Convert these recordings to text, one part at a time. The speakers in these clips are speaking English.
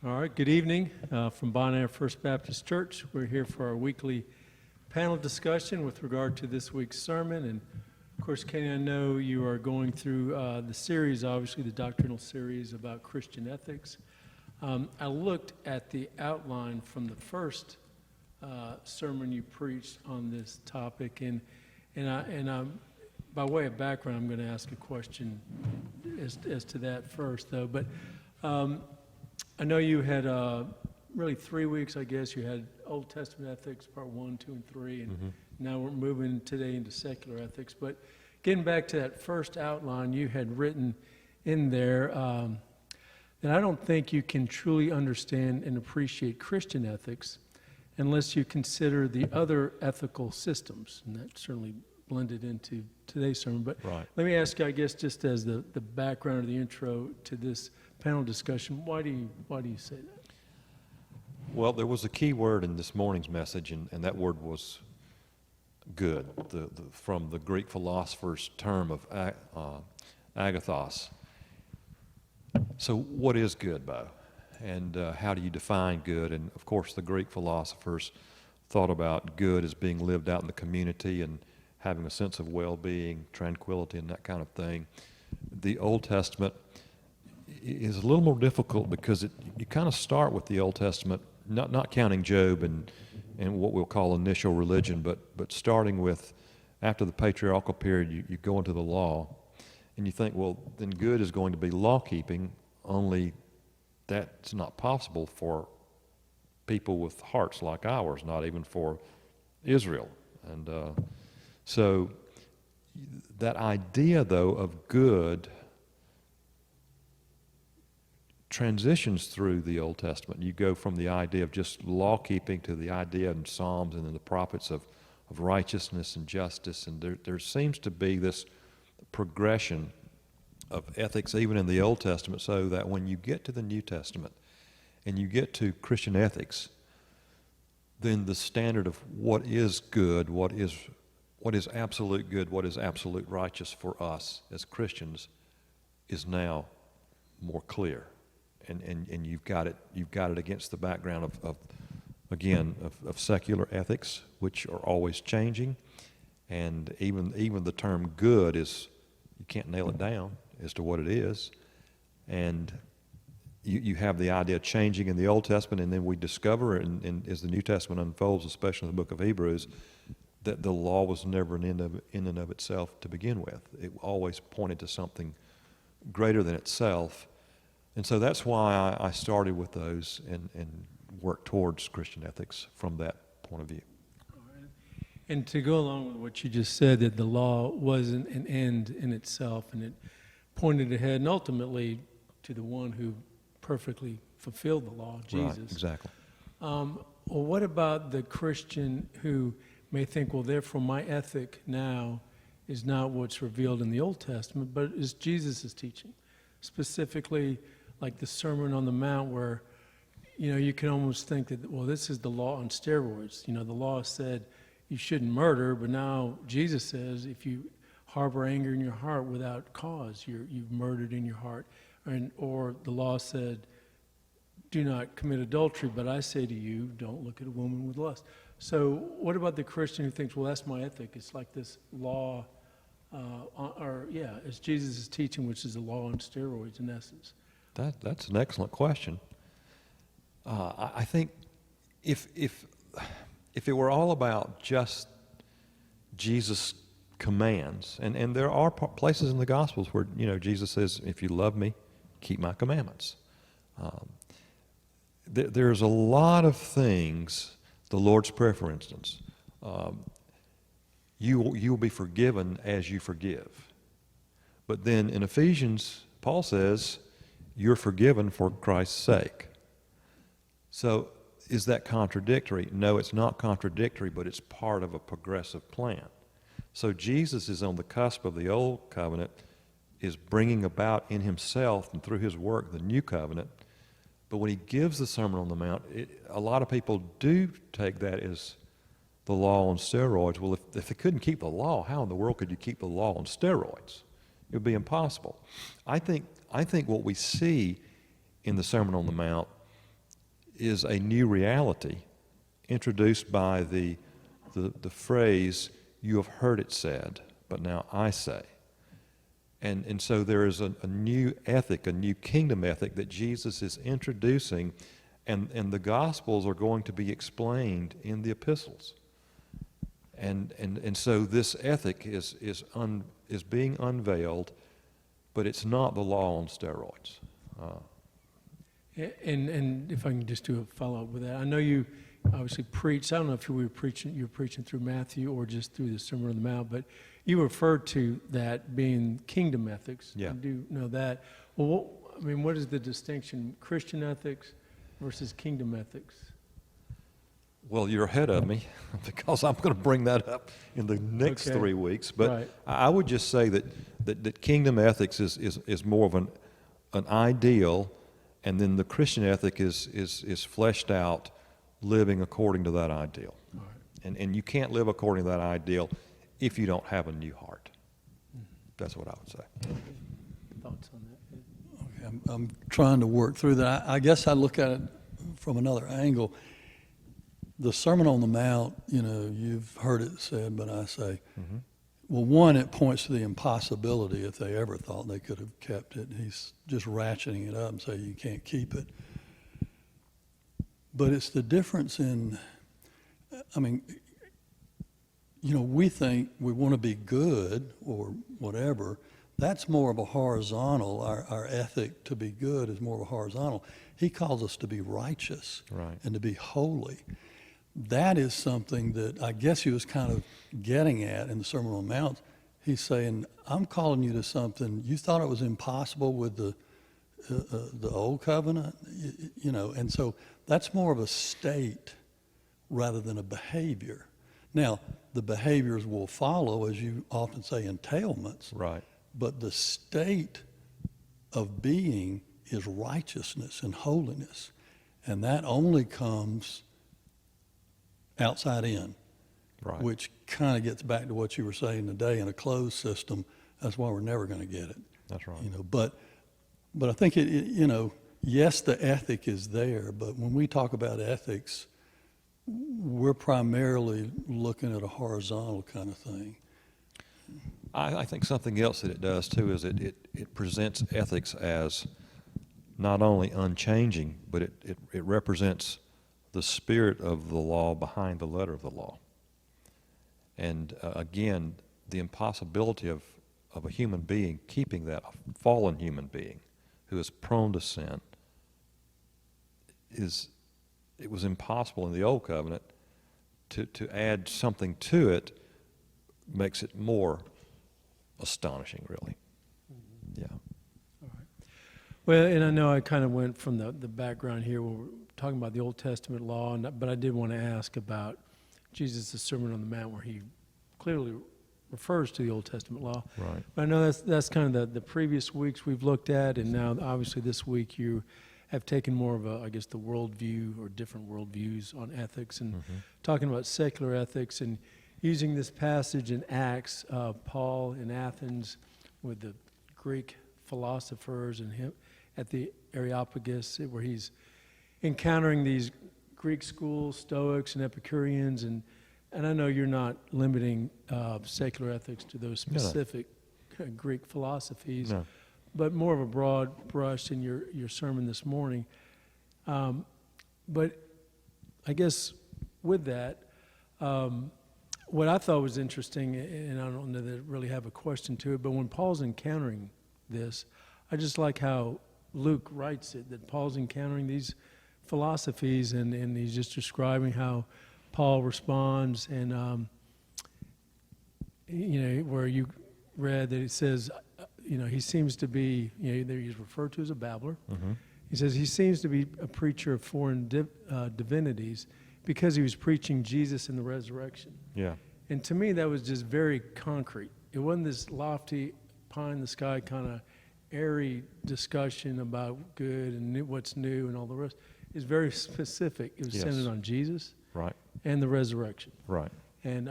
All right, good evening from Bonaire First Baptist Church. We're here for our weekly panel discussion with regard to this week's sermon. And of course, Kenny, I know you are going through the series, obviously the doctrinal series about Christian ethics. I looked at the outline from the first sermon you preached on this topic, and by way of background, I'm going to ask a question as to that first, though. But I know you had really 3 weeks, I guess. You had Old Testament ethics, part 1, 2, and 3, and now we're moving today into secular ethics. But getting back to that first outline, you had written in there that I don't think you can truly understand and appreciate Christian ethics unless you consider the other ethical systems, and that certainly blended into today's sermon. But Right. Let me ask you, I guess, just as the background or the intro to this panel discussion, why do you say that? Well, there was a key word in this morning's message, and that word was good, from the Greek philosopher's term of agathos. So what is good, Bo? And how do you define good? And of course, the Greek philosophers thought about good as being lived out in the community and having a sense of well-being, tranquility, and that kind of thing. The Old Testament is a little more difficult because you kind of start with the Old Testament, not counting Job and what we'll call initial religion, but starting with after the patriarchal period, you go into the law, and you think, well, then good is going to be law-keeping, only that's not possible for people with hearts like ours, not even for Israel. And so that idea, though, of good transitions through the Old Testament. You go from the idea of just law-keeping to the idea in Psalms and in the prophets of righteousness and justice, and there seems to be this progression of ethics even in the Old Testament, so that when you get to the New Testament and you get to Christian ethics, then the standard of what is good, what is absolute good, what is absolute righteous for us as Christians is now more clear. And you've got it against the background of secular ethics, which are always changing, and even the term good is, you can't nail it down as to what it is, and you have the idea changing in the Old Testament, and then we discover, and as the New Testament unfolds, especially in the book of Hebrews, that the law was never in and of itself to begin with. It always pointed to something greater than itself. And so that's why I started with those and worked towards Christian ethics from that point of view. All right. And to go along with what you just said, that the law wasn't an end in itself, and it pointed ahead and ultimately to the one who perfectly fulfilled the law, Jesus. Right, exactly. Well, what about the Christian who may think, well, therefore my ethic now is not what's revealed in the Old Testament, but is Jesus' teaching? Specifically, like the Sermon on the Mount, where, you can almost think that, well, this is the law on steroids. The law said you shouldn't murder, but now Jesus says if you harbor anger in your heart without cause, you've murdered in your heart. Or the law said, do not commit adultery, but I say to you, don't look at a woman with lust. So what about the Christian who thinks, well, that's my ethic. It's like this law, it's Jesus' teaching, which is the law on steroids in essence. That's an excellent question. I think if it were all about just Jesus' commands, and there are places in the Gospels where Jesus says, "If you love me, keep my commandments." There's a lot of things. The Lord's Prayer, for instance, you will be forgiven as you forgive. But then in Ephesians, Paul says, you're forgiven for Christ's sake. So is that contradictory? No, it's not contradictory, but it's part of a progressive plan. So Jesus is on the cusp of the old covenant, is bringing about in himself and through his work the new covenant. But when he gives the Sermon on the Mount, a lot of people do take that as the law on steroids. Well, if they couldn't keep the law, how in the world could you keep the law on steroids? It would be impossible. I think what we see in the Sermon on the Mount is a new reality introduced by the phrase, "You have heard it said, but now I say." And so there is a new ethic, a new kingdom ethic that Jesus is introducing, and the Gospels are going to be explained in the epistles. And so this ethic is being unveiled, but it's not the law on steroids. And if I can just do a follow-up with that, I know you obviously preached, I don't know if you were preaching through Matthew or just through the Sermon on the Mount, but you referred to that being kingdom ethics. Yeah. I do know that. Well, what is the distinction, Christian ethics versus kingdom ethics? Well, you're ahead of me because I'm going to bring that up in the next Okay. 3 weeks. But Right. I would just say that kingdom ethics is more of an ideal, and then the Christian ethic is fleshed out, living according to that ideal. All right. And you can't live according to that ideal if you don't have a new heart. That's what I would say. Thoughts on that? Okay, I'm trying to work through that. I guess I look at it from another angle. The Sermon on the Mount, you've heard it said, but I say, well, one, it points to the impossibility if they ever thought they could have kept it. He's just ratcheting it up and saying you can't keep it. But it's the difference in, we think we want to be good or whatever. That's more of a horizontal. Our ethic to be good is more of a horizontal. He calls us to be righteous Right. and to be holy. That is something that I guess he was kind of getting at in the Sermon on the Mount. He's saying, I'm calling you to something. You thought it was impossible with the old covenant, and so that's more of a state rather than a behavior. Now, the behaviors will follow, as you often say, entailments. Right. But the state of being is righteousness and holiness. And that only comes outside in, Right. which kind of gets back to what you were saying today. In a closed system, that's why we're never going to get it. That's right. But I think yes, the ethic is there, but when we talk about ethics, we're primarily looking at a horizontal kind of thing. I think something else that it does too is it presents ethics as not only unchanging, but it represents the spirit of the law behind the letter of the law. And again, the impossibility of a human being keeping that, a fallen human being who is prone to sin, it was impossible in the old covenant. To add something to it makes it more astonishing, really. Yeah. Well, and I know I kind of went from the background here where we're talking about the Old Testament law, but I did want to ask about Jesus' Sermon on the Mount, where he clearly refers to the Old Testament law. Right. But I know that's kind of the previous weeks we've looked at, and now obviously this week you have taken more of the worldview or different worldviews on ethics and talking about secular ethics and using this passage in Acts, Paul in Athens with the Greek philosophers and him at the Areopagus, where he's encountering these Greek schools, Stoics and Epicureans, and I know you're not limiting secular ethics to those specific Greek philosophies, No. but more of a broad brush in your sermon this morning. But I guess with that, what I thought was interesting, and I don't know that I really have a question to it, but when Paul's encountering this, I just like how Luke writes it, that Paul's encountering these philosophies, and he's just describing how Paul responds, and where you read that it says, he seems to be, there he's referred to as a babbler. He says he seems to be a preacher of foreign divinities because he was preaching Jesus and the resurrection. Yeah. And to me, that was just very concrete. It wasn't this lofty, pie-in-the-sky kind of airy discussion about good and what's new and all the rest. It's very specific. It was Yes. centered on Jesus Right. and the resurrection. Right. And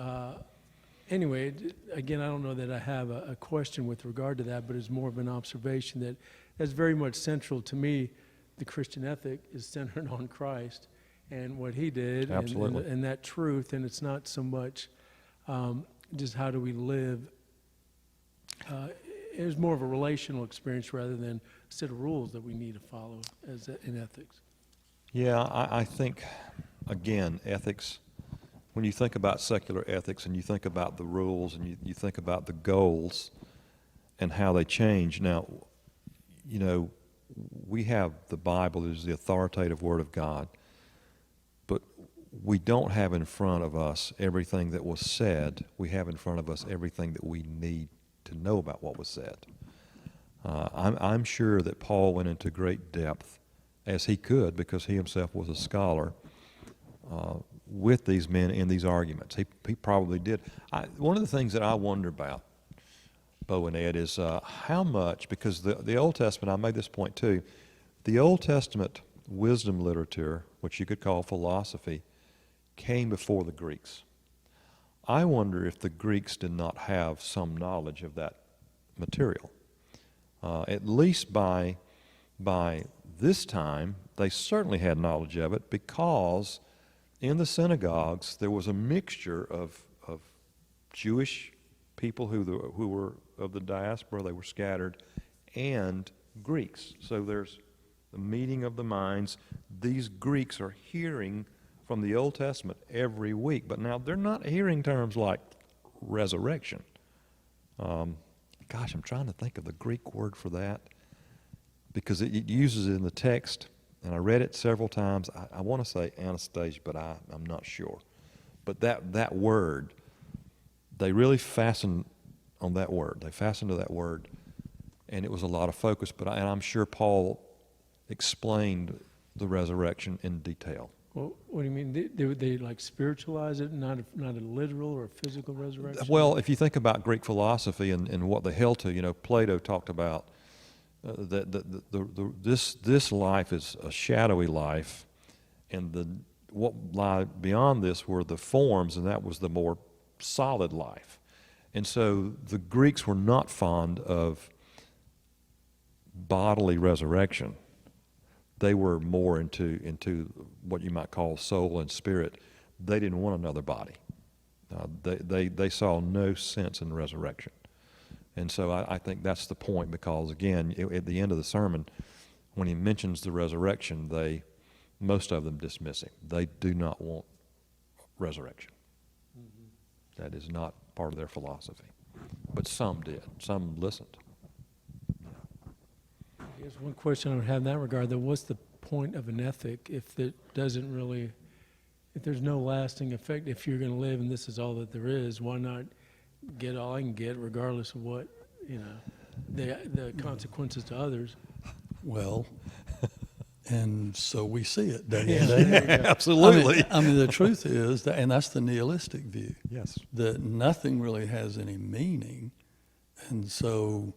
anyway, again, I don't know that I have a question with regard to that, but it's more of an observation that's very much central to me the Christian ethic is centered on Christ and what he did, Absolutely. and that truth, and it's not so much just how do we live. It was more of a relational experience rather than a set of rules that we need to follow as in ethics. Yeah, I think, again, ethics, when you think about secular ethics and you think about the rules and you think about the goals and how they change. Now, you know, we have the Bible as the authoritative Word of God, but we don't have in front of us everything that was said. We have in front of us everything that we need to know about what was said. I'm sure that Paul went into great depth, as he could, because he himself was a scholar, with these men in these arguments. He probably did. One of the things that I wonder about, Bo and Ed, is how much, because the Old Testament, I made this point too, the Old Testament wisdom literature, which you could call philosophy, came before the Greeks. I wonder if the Greeks did not have some knowledge of that material. At least by this time, they certainly had knowledge of it, because in the synagogues there was a mixture of Jewish people who were of the diaspora, they were scattered, and Greeks. So there's the meeting of the minds. These Greeks are hearing from the Old Testament every week, but now they're not hearing terms like resurrection. Gosh, I'm trying to think of the Greek word for that, because it uses it in the text, and I read it several times. I want to say anastasia, but I'm not sure. But that word, they really fastened on that word. They fastened to that word, and it was a lot of focus. And I'm sure Paul explained the resurrection in detail. Well, what do you mean? They like spiritualize it, not a literal or physical resurrection? Well, if you think about Greek philosophy and what they held to, you know, Plato talked about this life is a shadowy life, and what lie beyond this were the forms, and that was the more solid life. And so the Greeks were not fond of bodily resurrection. They were more into what you might call soul and spirit. They didn't want another body. They saw no sense in resurrection. And so I think that's the point, because, again, at the end of the sermon, when he mentions the resurrection, most of them dismiss him. They do not want resurrection. Mm-hmm. That is not part of their philosophy. But some did. Some listened. I guess one question I would have in that regard, though, what's the point of an ethic if there's no lasting effect? If you're going to live and this is all that there is, why not get all I can get, regardless of what, the consequences to others? Well, and so we see it day in, day out. Absolutely. I mean, the truth is, and that's the nihilistic view, Yes. that nothing really has any meaning. And so,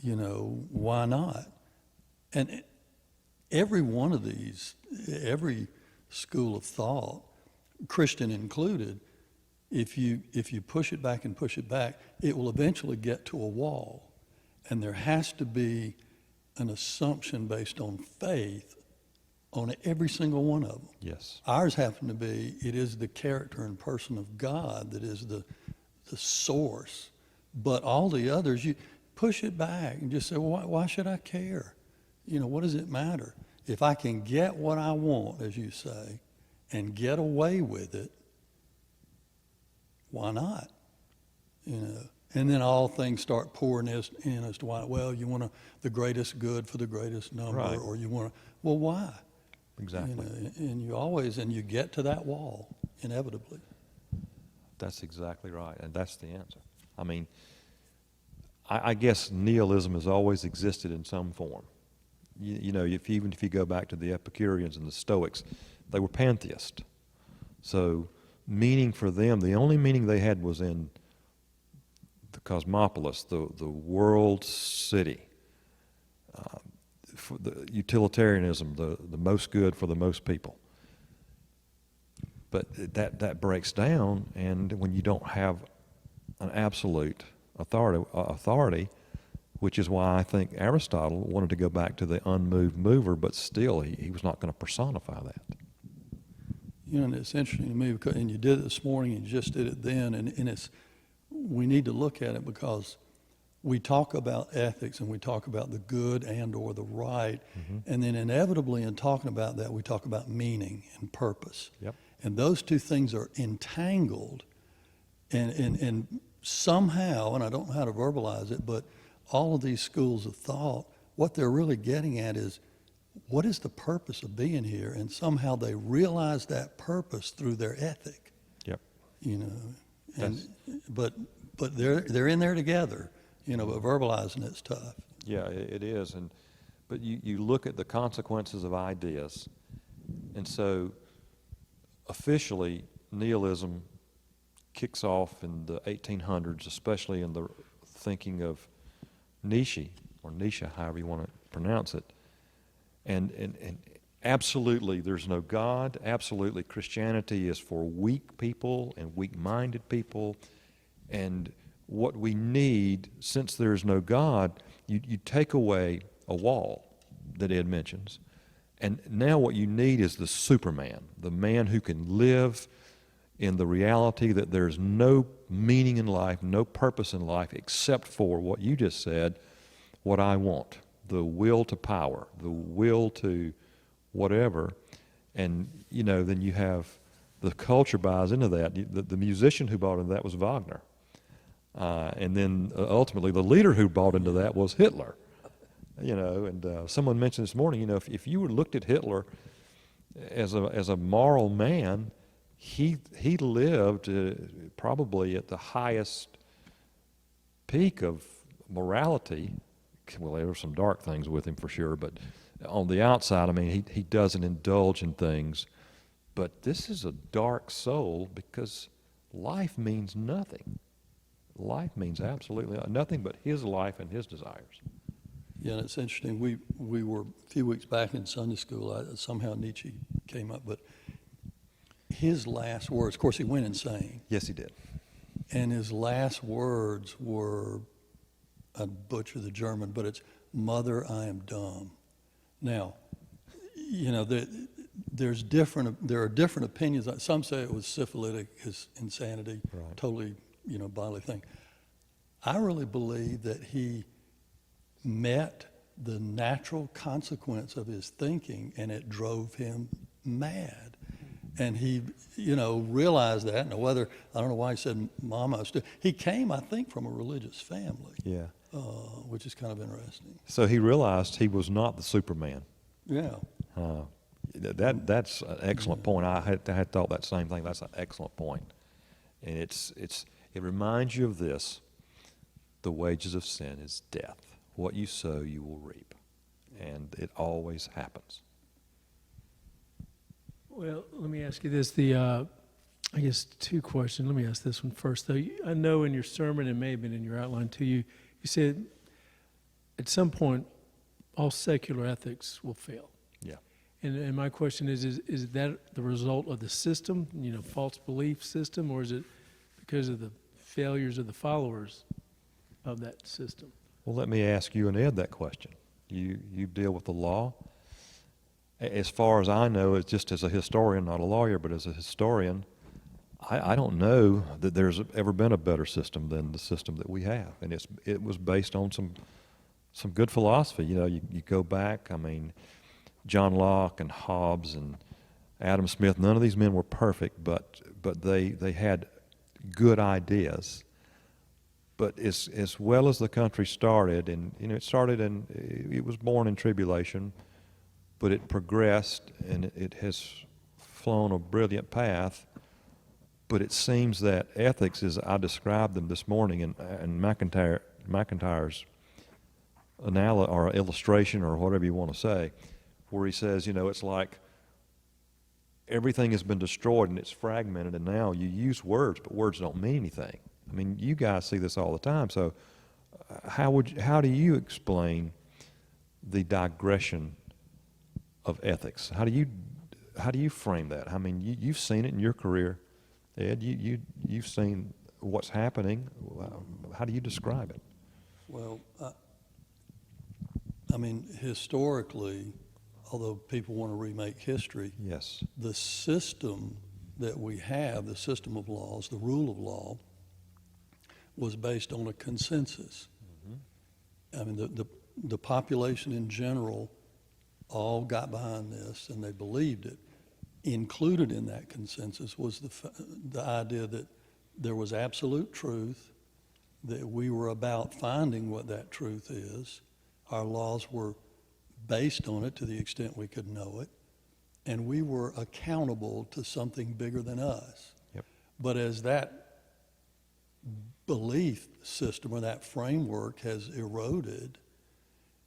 why not? And every one of these, every school of thought, Christian included, if you push it back and push it back, it will eventually get to a wall. And there has to be an assumption based on faith on every single one of them. Yes. Ours happen to be, it is the character and person of God that is the source. But all the others, you push it back and just say, well, why should I care? What does it matter? If I can get what I want, as you say, and get away with it, why not? And then all things start pouring in as to why, well, you want the greatest good for the greatest number, Right. or you want to, well, why? Exactly. And you get to that wall, inevitably. That's exactly right, and that's the answer. I mean, I guess nihilism has always existed in some form. Even if you go back to the Epicureans and the Stoics, they were pantheists. So meaning for them, the only meaning they had was in the cosmopolis, the world city, for the utilitarianism, the most good for the most people. But that breaks down, and when you don't have an absolute authority, which is why I think Aristotle wanted to go back to the unmoved mover, but still he was not going to personify that. You know, and it's interesting to me because, and you did it this morning and you just did it then, and we need to look at it because we talk about ethics and we talk about the good and or the right, and then inevitably in talking about that we talk about meaning and purpose. Yep. And those two things are entangled, and somehow, and I don't know how to verbalize it, but all of these schools of thought, what they're really getting at is, what is the purpose of being here? And somehow they realize that purpose through their ethic. Yep. You know, and but they're in there together. You know, but verbalizing it's tough. Yeah, it is. But you look at the consequences of ideas, and so officially nihilism kicks off in the 1800s, especially in the thinking of Nietzsche, or Nietzsche, however you want to pronounce it. And absolutely, there's no God. Absolutely, Christianity is for weak people and weak-minded people. And what we need, since there's no God, you take away a wall that Ed mentions. And now what you need is the Superman, the man who can live in the reality that there's no meaning in life, no purpose in life except for what you just said, what I want, the will to power, the will to whatever. And, you know, then you have the culture buys into that. The musician who bought into that was Wagner. And then ultimately the leader who bought into that was Hitler. You know, and someone mentioned this morning, you know, if you looked at Hitler as a moral man, he lived probably at the highest peak of morality. Well, there were some dark things with him for sure, but on the outside, I mean, he doesn't indulge in things. But this is a dark soul because life means nothing. Life means absolutely nothing but his life and his desires. Yeah, and it's interesting. We were a few weeks back in Sunday school. Somehow Nietzsche came up, but his last words. Of course, he went insane. Yes, he did. And his last words were, I butcher the German, but it's "Mother, I am dumb." Now, you know, there are different opinions. Some say it was syphilitic, his insanity, Right. totally, you know, bodily thing. I really believe that he met the natural consequence of his thinking, and it drove him mad. And he, you know, realized that. Now, whether, I don't know why he said, "Mama," he came, I think, from a religious family, Yeah. which is kind of interesting. So he realized he was not the Superman. Yeah. That's an excellent point. I had thought that same thing. That's an excellent point. And it reminds you of this: the wages of sin is death. What you sow, you will reap, and it always happens. Well, let me ask you this. I guess two questions. Let me ask this one first, though. I know in your sermon, it may have been in your outline too, you said at some point all secular ethics will fail. Yeah. And my question is that the result of the system, you know, false belief system, or is it because of the failures of the followers of that system? Well, let me ask you and Ed that question. You deal with the law. As far as I know, it's just as a historian, not a lawyer, but as a historian, I don't know that there's ever been a better system than the system that we have. And it was based on some good philosophy. You know, you go back, I mean, John Locke and Hobbes and Adam Smith, none of these men were perfect, but they had good ideas. But as well as the country started, and you know, it was born in tribulation, but it progressed and it has flown a brilliant path. But it seems that ethics, as I described them this morning in McIntyre's or illustration or whatever you want to say, where he says, you know, it's like everything has been destroyed and it's fragmented, and now you use words, but words don't mean anything. I mean, you guys see this all the time. So, how do you explain the digression of ethics? How do you frame that? I mean, you've seen it in your career, Ed. You've seen what's happening. How do you describe it? Well, I mean, historically, although people want to remake history, Yes. the system that we have, the system of laws, the rule of law, was based on a consensus. I mean, the population in general all got behind this and they believed it. Included in that consensus was the idea that there was absolute truth, that we were about finding what that truth is. Our laws were based on it to the extent we could know it, and we were accountable to something bigger than us. Yep. But as that belief system or that framework has eroded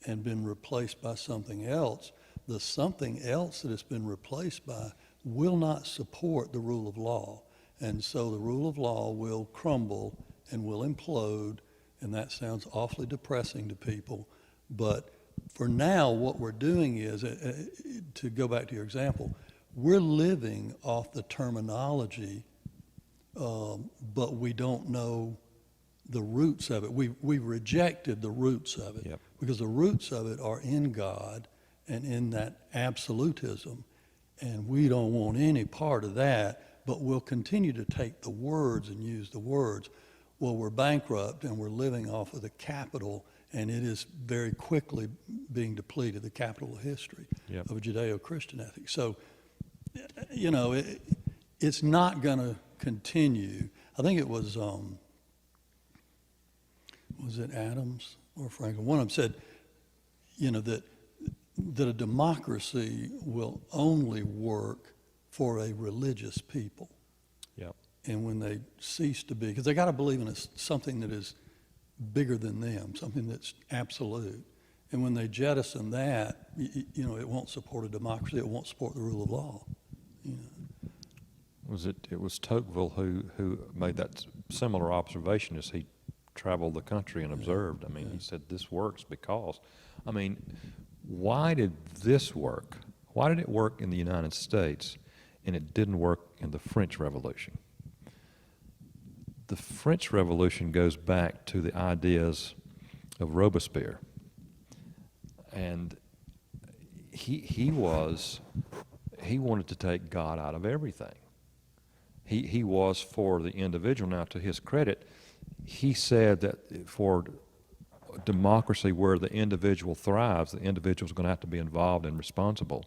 and been replaced by something else, the something else that it's been replaced by will not support the rule of law. And so the rule of law will crumble and will implode, and that sounds awfully depressing to people. But for now, what we're doing is, to go back to your example, we're living off the terminology, but we don't know the roots of it. We rejected the roots of it. Yep. Because the roots of it are in God and in that absolutism. And we don't want any part of that, but we'll continue to take the words and use the words. Well, we're bankrupt and we're living off of the capital, and it is very quickly being depleted, the capital of history Yep. of Judeo-Christian ethics. So, you know, it's not going to continue. I think it was it Adams or Franklin? One of them said, you know, that a democracy will only work for a religious people. Yep. And when they cease to be, because they got to believe in something that is bigger than them, something that's absolute. And when they jettison that, you know, it won't support a democracy. It won't support the rule of law. You know. It was Tocqueville who made that similar observation as he traveled the country and observed. I mean, he said this works because, I mean, why did this work? Why did it work in the United States and it didn't work in the French Revolution? The French Revolution goes back to the ideas of Robespierre. And he wanted to take God out of everything. He was for the individual. Now, to his credit, he said that for democracy where the individual thrives, the individual is going to have to be involved and responsible.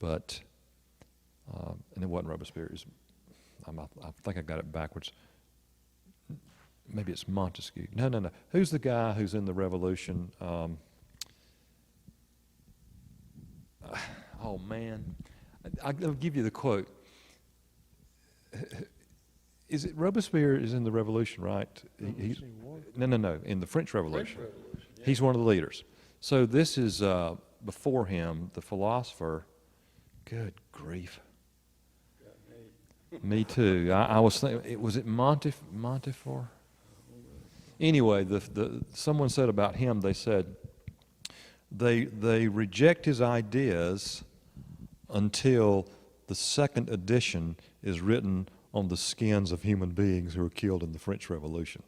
But, and it wasn't Robespierre. I think I got it backwards. Maybe it's Montesquieu. No. Who's the guy who's in the Revolution? Oh, man. I'll give you the quote. Is it Robespierre is in the Revolution, right? No. In the French Revolution. He's one of the leaders. So this is before him, the philosopher. Good grief. Me too. I was thinking, was it Montefiore? Anyway, someone said about him, they said, they reject his ideas until the second edition is written on the skins of human beings who were killed in the French Revolution.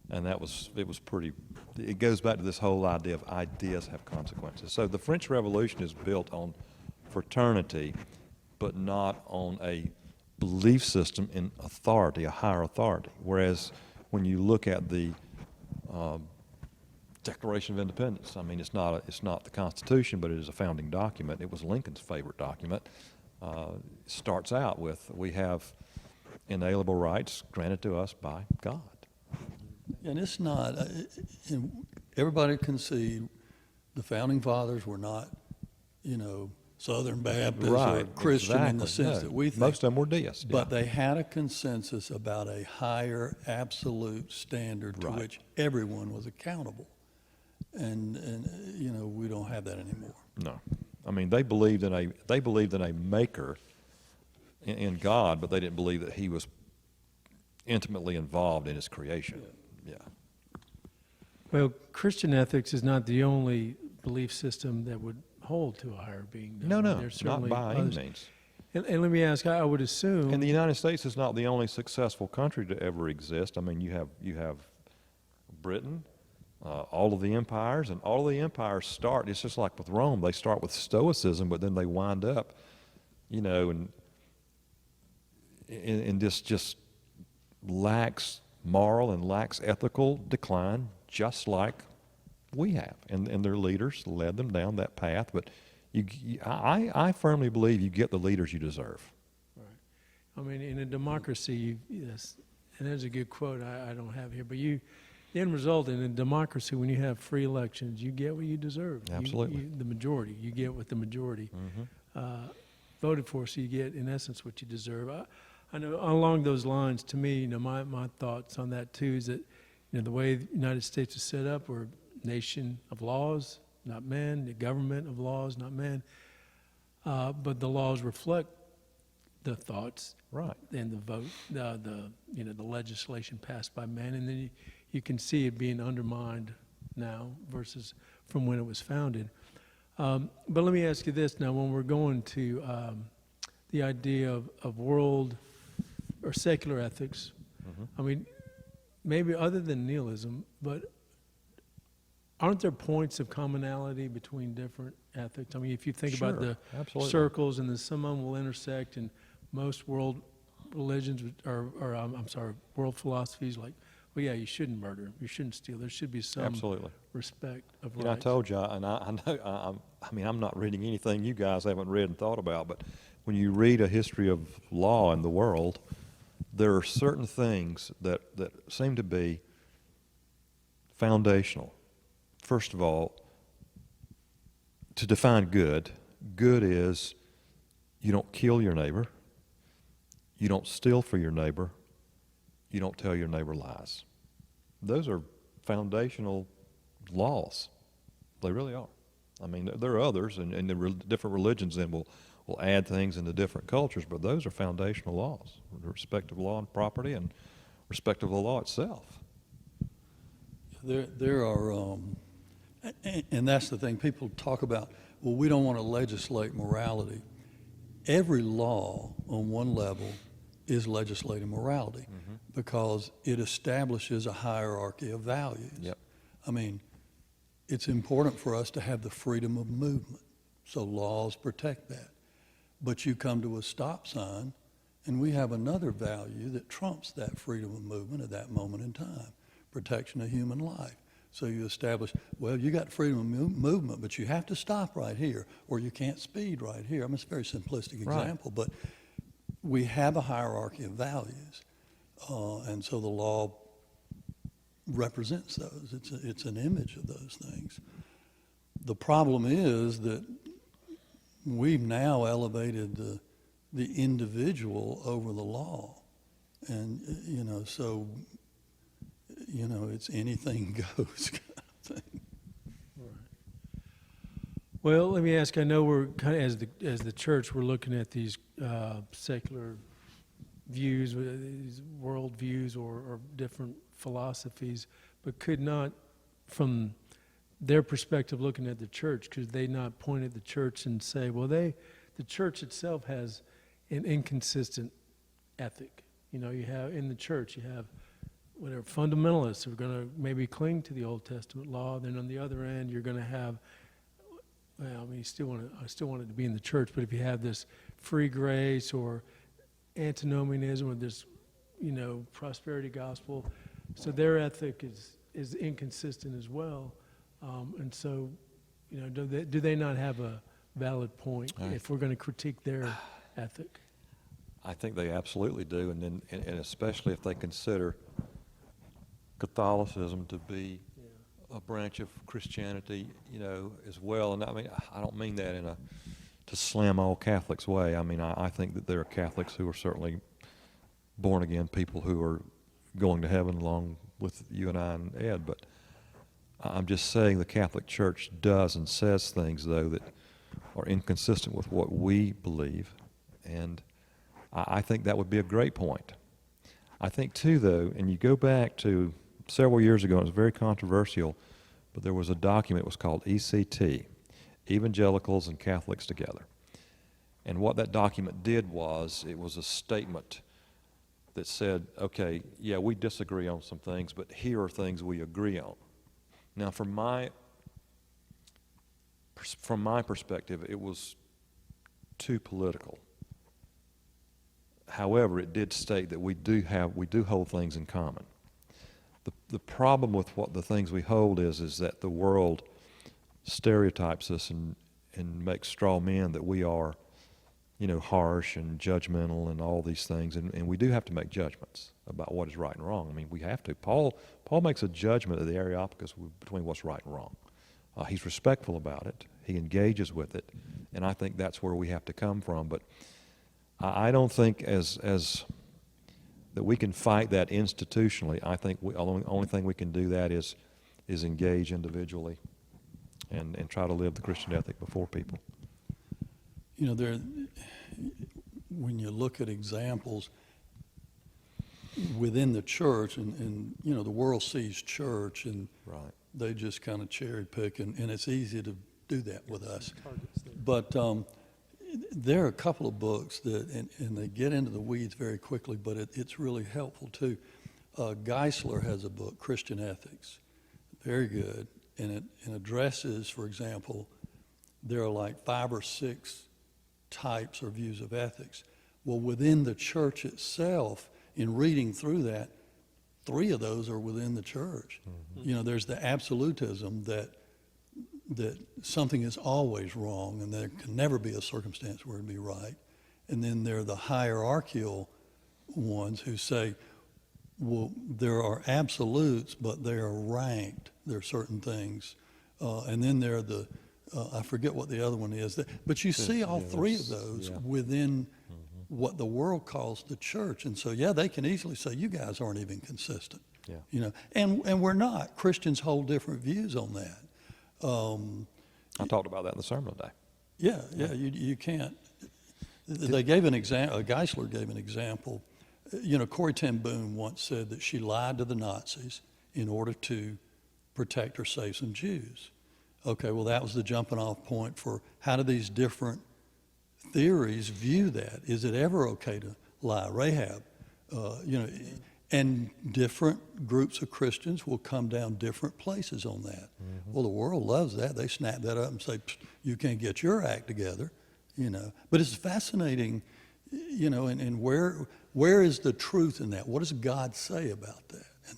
And it was pretty, it goes back to this whole idea of ideas have consequences. So the French Revolution is built on fraternity, but not on a belief system in authority, a higher authority. Whereas when you look at the Declaration of Independence, I mean, it's not the Constitution, but it is a founding document. It was Lincoln's favorite document. It starts out with, we have inalienable rights granted to us by God. And it's not, everybody concede the founding fathers were not, you know, Southern Baptist or Christian in the sense that we think. Most of them were deists. But they had a consensus about a higher absolute standard to which everyone was accountable. And you know, we don't have that anymore. No. I mean, they believed in a maker in God, but they didn't believe that he was intimately involved in his creation. Yeah. Well, Christian ethics is not the only belief system that would hold to a higher being. No, There's not certainly by any others. means. And let me ask, I would assume. And the United States is not the only successful country to ever exist. I mean, you have Britain, all of the empires, and all of the empires start, it's just like with Rome, they start with stoicism, but then they wind up, you know, in this just lax moral and lax ethical decline, just like we have. And their leaders led them down that path, but I firmly believe you get the leaders you deserve. Right. I mean, in a democracy, yes, and there's a good quote I don't have here, but the end result in a democracy, when you have free elections, you get what you deserve. Absolutely. The majority, you get what the majority voted for, so you get, in essence, what you deserve. I know along those lines, to me, you know, my thoughts on that too is that, you know, the way the United States is set up, we're a nation of laws, not men, the government of laws, not men, but the laws reflect the thoughts Right. and the vote, the legislation passed by men, and then you can see it being undermined now versus from when it was founded. But let me ask you this now: when we're going to the idea of world or secular ethics, I mean, maybe other than nihilism, but aren't there points of commonality between different ethics? I mean, if you think about Sure, the absolutely. circles, and then some of them will intersect, and most world religions, world philosophies, like, well, yeah, you shouldn't murder, you shouldn't steal. There should be some Absolutely. respect of You know, I rights. told you, and I know, I mean, I'm not reading anything you guys haven't read and thought about, but when you read a history of law in the world, there are certain things that seem to be foundational. First of all, to define good, good is you don't kill your neighbor, you don't steal for your neighbor, you don't tell your neighbor lies. Those are foundational laws. They really are. I mean, there are others, and the different religions then will add things into different cultures, but those are foundational laws, respect of law and property and respect of the law itself. There are, and that's the thing, people talk about, well, we don't want to legislate morality. Every law on one level is legislating morality because it establishes a hierarchy of values. Yep. I mean, it's important for us to have the freedom of movement, so laws protect that. But you come to a stop sign, and we have another value that trumps that freedom of movement at that moment in time, protection of human life. So you establish, well, you got freedom of movement, but you have to stop right here, or you can't speed right here. I mean, it's a very simplistic Right. example, but we have a hierarchy of values, and so the law represents those. It's an image of those things. The problem is that we've now elevated the individual over the law, and so it's anything goes kind of thing. Well, let me ask. I know we're kind of as the church, we're looking at these secular views, these world views, or different philosophies, but could not, from their perspective, looking at the church, could they not point at the church and say, well, the church itself has an inconsistent ethic. You know, you have in the church, you have whatever fundamentalists who are going to maybe cling to the Old Testament law. Then on the other end, you're going to have, well, I mean, I still want it to be in the church, but if you have this free grace or antinomianism or this, prosperity gospel, so their ethic is inconsistent as well. And so, do they not have a valid point if we're going to critique their ethic? I think they absolutely do, and especially if they consider Catholicism to be a branch of Christianity, as well. And I mean, I don't mean that to slam all Catholics' way. I mean, I think that there are Catholics who are certainly born again people who are going to heaven along with you and I and Ed, but I'm just saying the Catholic Church does and says things, though, that are inconsistent with what we believe, and I think that would be a great point. I think, too, though, and you go back to several years ago, and it was very controversial, but there was a document, it was called ECT, Evangelicals and Catholics Together. And what that document did was, it was a statement that said, okay, yeah, we disagree on some things, but here are things we agree on. Now, from my perspective, it was too political. However, it did state that we do hold things in common. The problem with the things we hold is that the world stereotypes us and makes straw men that we are, harsh and judgmental and all these things, and we do have to make judgments about what is right and wrong. I mean, we have to. Paul makes a judgment of the Areopagus between what's right and wrong. He's respectful about it. He engages with it, and I think that's where we have to come from. But I don't think as that we can fight that institutionally. I think the only thing we can do that is engage individually and try to live the Christian ethic before people. When you look at examples within the church, and the world sees church, and Right. they just kind of cherry pick, and it's easy to do that with us. But there are a couple of books that, and they get into the weeds very quickly, but it's really helpful too. Geisler has a book, Christian Ethics, very good, and it addresses, for example, there are like 5 or 6 types or views of ethics. Well, within the church itself, in reading through that, 3 of those are within the church. Mm-hmm. There's the absolutism that something is always wrong and there can never be a circumstance where it'd be right. And then there are the hierarchical ones who say, well, there are absolutes, but they are ranked. There are certain things. And then there are I forget what the other one is. But you see all 3 of those within what the world calls the church. And so, they can easily say, you guys aren't even consistent. Yeah. And we're not. Christians hold different views on that. I talked about that in the sermon today. You can't. They gave an example, Geisler gave an example. Corrie ten Boom once said that she lied to the Nazis in order to protect or save some Jews. Okay, well, that was the jumping off point for how do these different theories view that? Is it ever okay to lie? Rahab, and different groups of Christians will come down different places on that. Mm-hmm. Well, the world loves that. They snap that up and say, you can't get your act together, But it's fascinating, and where is the truth in that? What does God say about that? And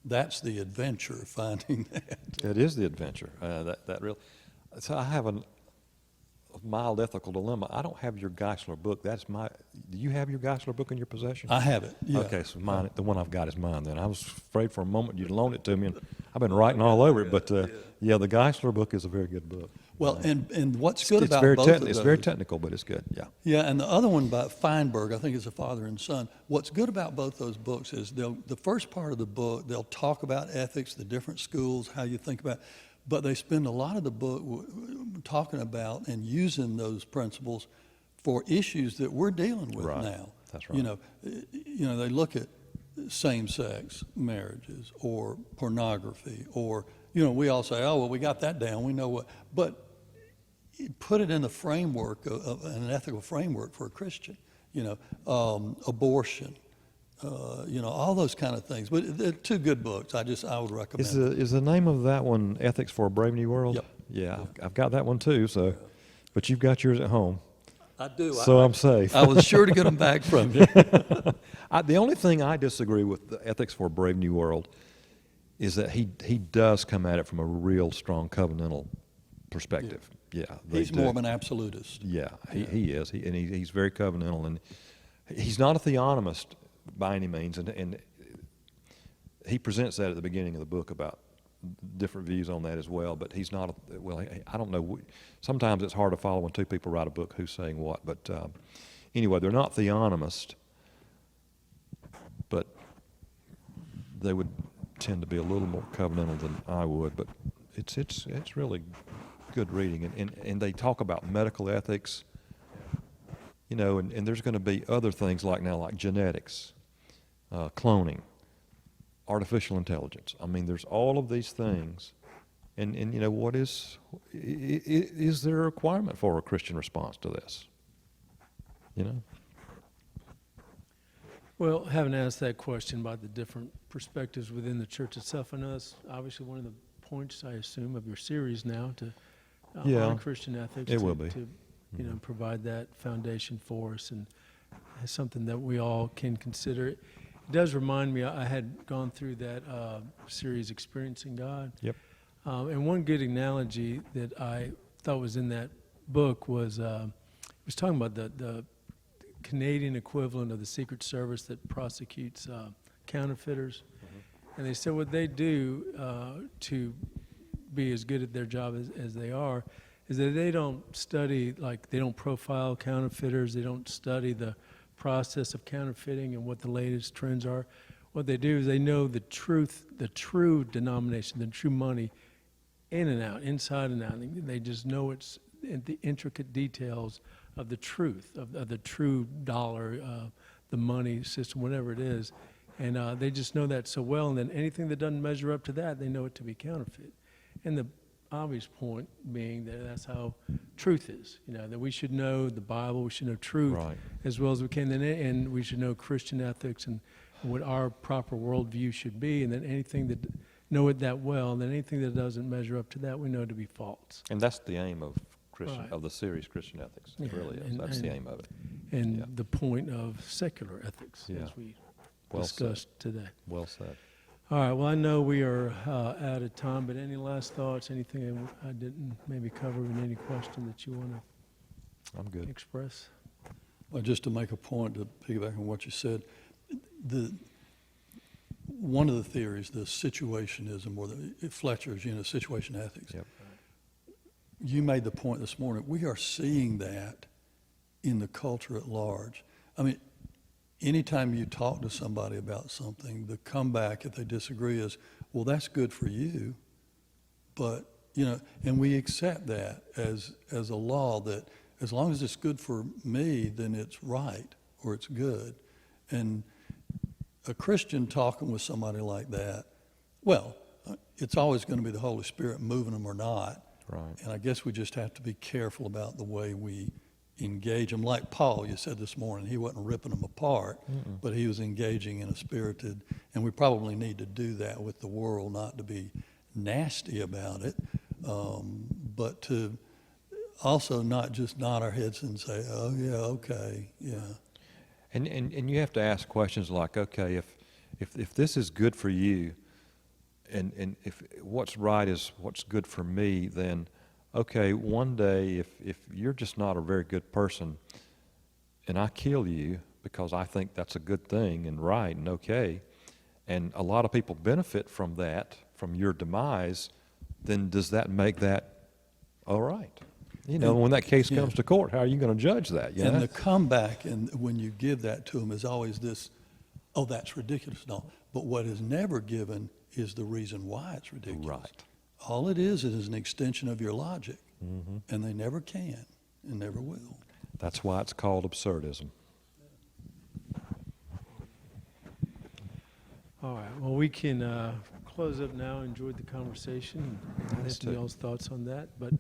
that's the adventure of finding that. It is the adventure. So I have a mild ethical dilemma. I don't have your Geisler book. Do you have your Geisler book in your possession? I have it. Yeah. Okay, so the one I've got is mine. Then I was afraid for a moment you'd loan it to me, and I've been writing all over it. But the Geisler book is a very good book. Well, and what's good it's about very both of those, it's very technical, but it's good. Yeah. Yeah, and the other one by Feinberg, I think it's a father and son. What's good about both those books is the first part of the book, they'll talk about ethics, the different schools, how you think about it, but they spend a lot of the book talking about and using those principles for issues that we're dealing with now. That's right. They look at same-sex marriages or pornography, or we all say, oh well, we got that down, we know what, but put it in the framework of an ethical framework for a Christian. Abortion. All those kind of things. But they're 2 good books. I would recommend. Is the name of that one Ethics for a Brave New World? Yep. Yeah, I've got that one too. So, but you've got yours at home. I do. So I'm safe. I was sure to get them back from you. The only thing I disagree with the Ethics for a Brave New World is that he does come at it from a real strong covenantal perspective. Yeah, he's more of an absolutist. Yeah, he is. He's very covenantal, and he's not a theonomist by any means, and he presents that at the beginning of the book about different views on that as well. But he's not. I don't know. Sometimes it's hard to follow when 2 people write a book who's saying what. But anyway, they're not theonomists, but they would tend to be a little more covenantal than I would. But it's really good reading, and they talk about medical ethics. And there's going to be other things like genetics, cloning, artificial intelligence. I mean, there's all of these things, and what is there a requirement for a Christian response to this? Well, having asked that question about the different perspectives within the church itself, I know that's obviously one of the points, I assume, of your series now to Yeah, on Christian ethics. it will be. To, you know, provide that foundation for us, and it's something that we all can consider. It does remind me, I had gone through that series, Experiencing God. Yep. And one good analogy that I thought was in that book was talking about the Canadian equivalent of the Secret Service that prosecutes counterfeiters. And they said what they do to be as good at their job as they are is that they don't study, like they don't profile counterfeiters, they don't study the process of counterfeiting and what the latest trends are. What they do is they know the truth, the true denomination, the true money in and out, inside and out. They just know it's in the intricate details of the truth, of the true dollar, the money system, whatever it is. And they just know that so well. And then anything that doesn't measure up to that, they know it to be counterfeit. And the obvious point being that that's how truth is, you know, that we should know the Bible, we should know truth Right. as well as we can, and we should know Christian ethics and what our proper worldview should be, and then anything that, know it that well, and then anything that doesn't measure up to that, we know to be false. And that's the aim of Christian, Right. of the series Christian Ethics. It Yeah, really is. and- That's the and- aim of it. And Yeah. the point of secular ethics, Yeah. as we Well said. discussed today. Well said. All right, well, I know we are out of time, but any last thoughts, anything I didn't maybe cover in any question that you want I'm to good. express? Well, just to make a point, to piggyback on what you said, one of the theories, the situationism, or the Fletcher's, situation ethics. Yep. You made the point this morning. We are seeing that in the culture at large. I mean, anytime you talk to somebody about something, the comeback, if they disagree, is, well, that's good for you, but, and we accept that as a law that as long as it's good for me, then it's right or it's good. And a Christian talking with somebody like that, well, it's always going to be the Holy Spirit moving them or not. Right. And I guess we just have to be careful about the way we engage them. Like Paul, you said this morning, he wasn't ripping them apart, but he was engaging in a spirited, and we probably need to do that with the world, not to be nasty about it, but to also not just nod our heads and say, oh, yeah, okay, yeah. And you have to ask questions like, okay, if this is good for you, and if what's right is what's good for me, then okay, one day if you're just not a very good person, and I kill you because I think that's a good thing and right and okay, and a lot of people benefit from that, from your demise, then does that make that all right? When that case comes to court, how are you going to judge that? You And know? the comeback, and when you give that to them, is always this, oh, that's ridiculous. No, but what is never given is the reason why it's ridiculous. Right. All it is an extension of your logic, and they never can and never will. That's why it's called absurdism. All right, well, we can close up now. Enjoyed the conversation. did Listen to too. y'all's thoughts on that. But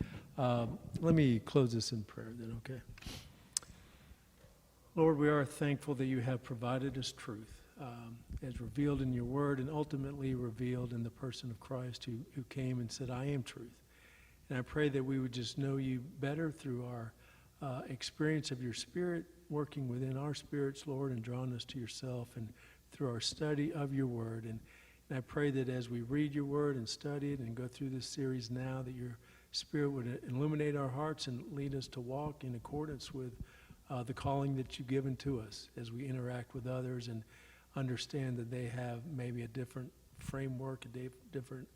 let me close this in prayer then, okay? Lord, we are thankful that you have provided us truth as revealed in your word and ultimately revealed in the person of Christ who came and said, I am truth. And I pray that we would just know you better through our experience of your Spirit working within our spirits, Lord, and drawing us to yourself, and through our study of your word. And I pray that as we read your word and study it and go through this series now, that your Spirit would illuminate our hearts and lead us to walk in accordance with the calling that you've given to us as we interact with others and understand that they have maybe a different framework, a different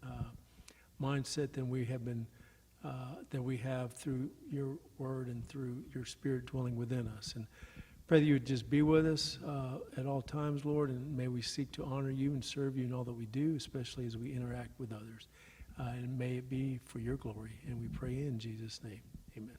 mindset than we have been, that we have through your word and through your Spirit dwelling within us. And pray that you would just be with us at all times, Lord, and may we seek to honor you and serve you in all that we do, especially as we interact with others. And may it be for your glory. And we pray in Jesus' name. Amen.